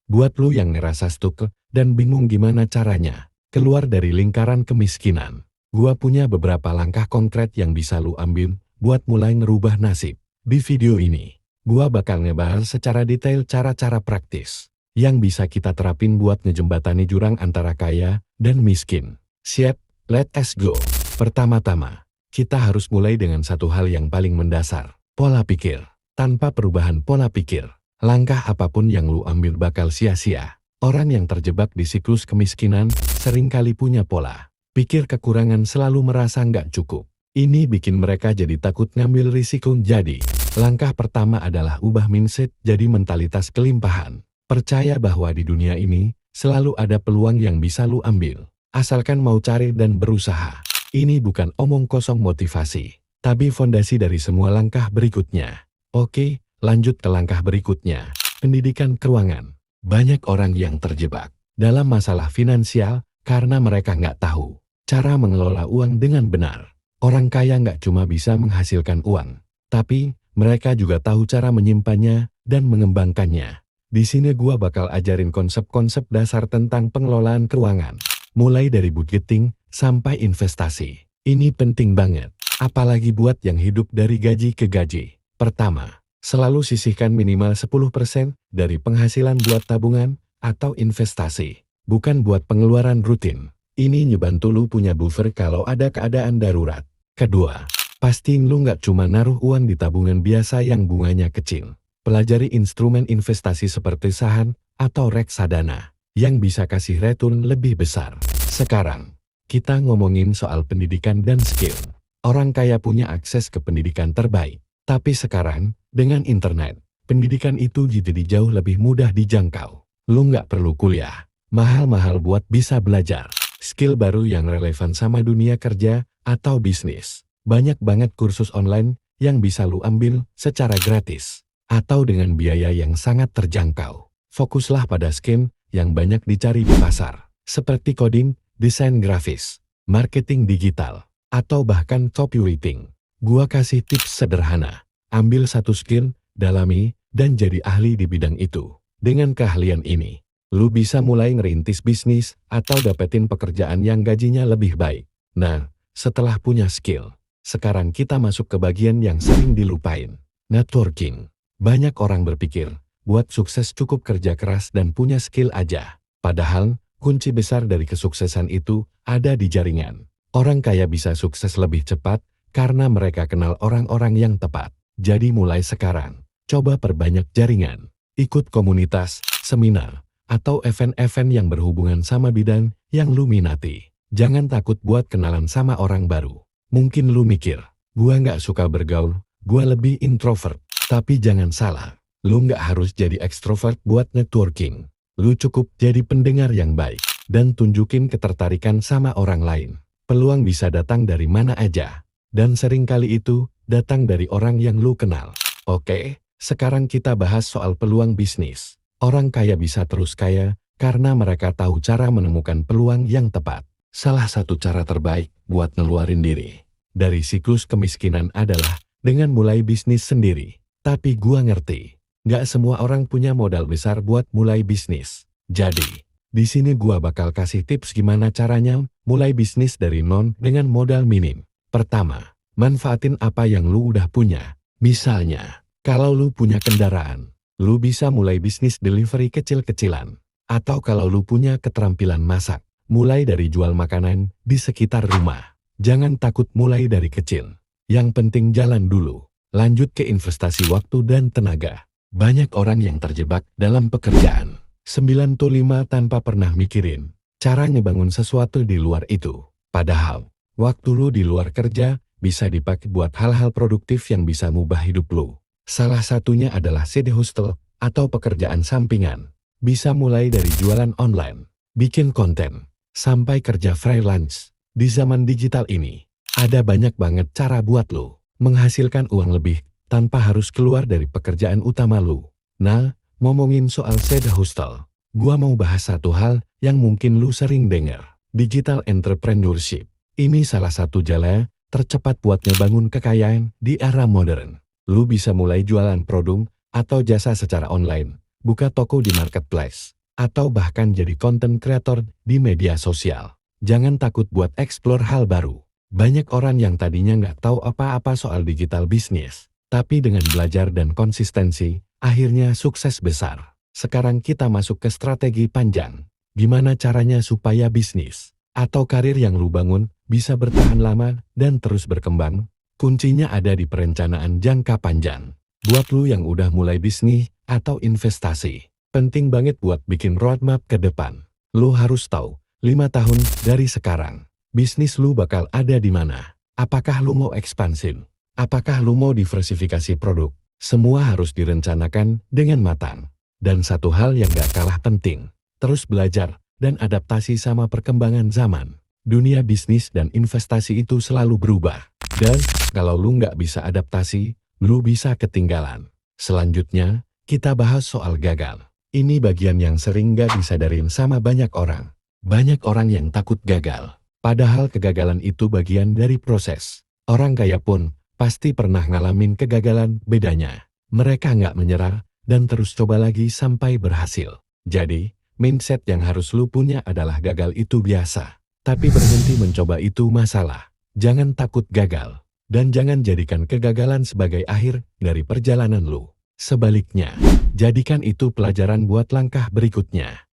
Buat lu yang ngerasa stuck dan bingung gimana caranya keluar dari lingkaran kemiskinan, gua punya beberapa langkah konkret yang bisa lu ambil buat mulai ngerubah nasib. Di video ini, gua bakal ngebahas secara detail cara-cara praktis yang bisa kita terapin buat ngejembatani jurang antara kaya dan miskin. Siap, let's go. Pertama-tama, kita harus mulai dengan satu hal yang paling mendasar, pola pikir. Tanpa perubahan pola pikir, langkah apapun yang lu ambil bakal sia-sia. Orang yang terjebak di siklus kemiskinan seringkali punya pola pikir kekurangan, selalu merasa nggak cukup. Ini bikin mereka jadi takut ngambil risiko. Jadi, langkah pertama adalah ubah mindset jadi mentalitas kelimpahan. Percaya bahwa di dunia ini selalu ada peluang yang bisa lu ambil, asalkan mau cari dan berusaha. Ini bukan omong kosong motivasi, tapi fondasi dari semua langkah berikutnya. Oke, lanjut ke langkah berikutnya, pendidikan keuangan. Banyak orang yang terjebak dalam masalah finansial karena mereka nggak tahu cara mengelola uang dengan benar. Orang kaya nggak cuma bisa menghasilkan uang, tapi mereka juga tahu cara menyimpannya dan mengembangkannya. Di sini gua bakal ajarin konsep-konsep dasar tentang pengelolaan keuangan, mulai dari budgeting sampai investasi. Ini penting banget, apalagi buat yang hidup dari gaji ke gaji. Pertama, selalu sisihkan minimal 10% dari penghasilan buat tabungan atau investasi, bukan buat pengeluaran rutin. Ini ngebantu lu punya buffer kalau ada keadaan darurat. Kedua, pastiin lu nggak cuma naruh uang di tabungan biasa yang bunganya kecil. Pelajari instrumen investasi seperti saham atau reksadana yang bisa kasih return lebih besar. Sekarang, kita ngomongin soal pendidikan dan skill. Orang kaya punya akses ke pendidikan terbaik. Tapi sekarang, dengan internet, pendidikan itu jadi jauh lebih mudah dijangkau. Lu nggak perlu kuliah mahal-mahal buat bisa belajar skill baru yang relevan sama dunia kerja atau bisnis. Banyak banget kursus online yang bisa lu ambil secara gratis atau dengan biaya yang sangat terjangkau. Fokuslah pada skill yang banyak dicari di pasar, seperti coding, desain grafis, marketing digital, atau bahkan copywriting. Gua kasih tips sederhana. Ambil satu skill, dalami, dan jadi ahli di bidang itu. Dengan keahlian ini, lu bisa mulai ngerintis bisnis atau dapetin pekerjaan yang gajinya lebih baik. Nah, setelah punya skill, sekarang kita masuk ke bagian yang sering dilupain, networking. Banyak orang berpikir, buat sukses cukup kerja keras dan punya skill aja. Padahal, kunci besar dari kesuksesan itu ada di jaringan. Orang kaya bisa sukses lebih cepat karena mereka kenal orang-orang yang tepat. Jadi mulai sekarang, coba perbanyak jaringan. Ikut komunitas, seminar, atau event-event yang berhubungan sama bidang yang lu minati. Jangan takut buat kenalan sama orang baru. Mungkin lu mikir, gua nggak suka bergaul, gua lebih introvert. Tapi jangan salah, lu nggak harus jadi ekstrovert buat networking. Lu cukup jadi pendengar yang baik dan tunjukin ketertarikan sama orang lain. Peluang bisa datang dari mana aja, dan seringkali itu datang dari orang yang lu kenal. Oke, sekarang kita bahas soal peluang bisnis. Orang kaya bisa terus kaya karena mereka tahu cara menemukan peluang yang tepat. Salah satu cara terbaik buat ngeluarin diri dari siklus kemiskinan adalah dengan mulai bisnis sendiri. Tapi gua ngerti, nggak semua orang punya modal besar buat mulai bisnis. Jadi, di sini gua bakal kasih tips gimana caranya mulai bisnis dari nol dengan modal minim. Pertama, manfaatin apa yang lu udah punya. Misalnya, kalau lu punya kendaraan, lu bisa mulai bisnis delivery kecil-kecilan. Atau kalau lu punya keterampilan masak, mulai dari jual makanan di sekitar rumah. Jangan takut mulai dari kecil. Yang penting jalan dulu. Lanjut ke investasi waktu dan tenaga. Banyak orang yang terjebak dalam pekerjaan 9 to 5 tanpa pernah mikirin cara ngebangun sesuatu di luar itu. Padahal, waktu lu di luar kerja bisa dipakai buat hal-hal produktif yang bisa mengubah hidup lu. Salah satunya adalah side hustle atau pekerjaan sampingan. Bisa mulai dari jualan online, bikin konten, sampai kerja freelance. Di zaman digital ini, ada banyak banget cara buat lu menghasilkan uang lebih tanpa harus keluar dari pekerjaan utama lu. Nah, ngomongin soal side hustle, gua mau bahas satu hal yang mungkin lu sering dengar. Digital entrepreneurship. Ini salah satu jalan tercepat buat ngebangun kekayaan di era modern. Lu bisa mulai jualan produk atau jasa secara online buka toko di marketplace, atau bahkan jadi content creator di media sosial. Jangan takut buat explore hal baru. Banyak orang yang tadinya nggak tahu apa-apa soal digital bisnis, tapi dengan belajar dan konsistensi, akhirnya sukses besar. Sekarang kita masuk ke strategi panjang. Gimana caranya supaya bisnis atau karir yang lu bangun bisa bertahan lama dan terus berkembang? Kuncinya ada di perencanaan jangka panjang. Buat lu yang udah mulai bisnis atau investasi, penting banget buat bikin roadmap ke depan. Lu harus tahu, 5 tahun dari sekarang, bisnis lu bakal ada di mana? Apakah lu mau ekspansin? Apakah lu mau diversifikasi produk? Semua harus direncanakan dengan matang. Dan satu hal yang gak kalah penting, terus belajar dan adaptasi sama perkembangan zaman. Dunia bisnis dan investasi itu selalu berubah. Dan kalau lu nggak bisa adaptasi, lu bisa ketinggalan. Selanjutnya, kita bahas soal gagal. Ini bagian yang sering nggak disadarin sama banyak orang. Banyak orang yang takut gagal. Padahal kegagalan itu bagian dari proses. Orang kaya pun pasti pernah ngalamin kegagalan. Bedanya, mereka nggak menyerah dan terus coba lagi sampai berhasil. Jadi, mindset yang harus lu punya adalah gagal itu biasa. Tapi berhenti mencoba itu masalah. Jangan takut gagal. Dan jangan jadikan kegagalan sebagai akhir dari perjalanan lu. Sebaliknya, jadikan itu pelajaran buat langkah berikutnya.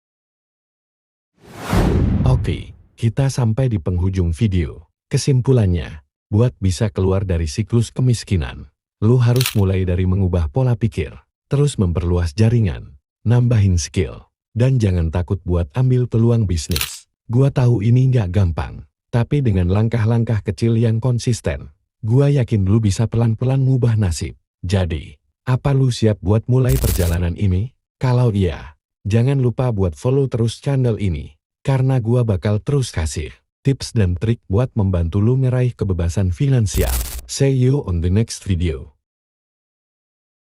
Oke, kita sampai di penghujung video. Kesimpulannya, buat bisa keluar dari siklus kemiskinan, lu harus mulai dari mengubah pola pikir, terus memperluas jaringan, nambahin skill, dan jangan takut buat ambil peluang bisnis. Gua tahu ini nggak gampang, tapi dengan langkah-langkah kecil yang konsisten, gua yakin lu bisa pelan-pelan ngubah nasib. Jadi, apa lu siap buat mulai perjalanan ini? Kalau iya, jangan lupa buat follow terus channel ini, karena gua bakal terus kasih tips dan trik buat membantu lu meraih kebebasan finansial. See you on the next video.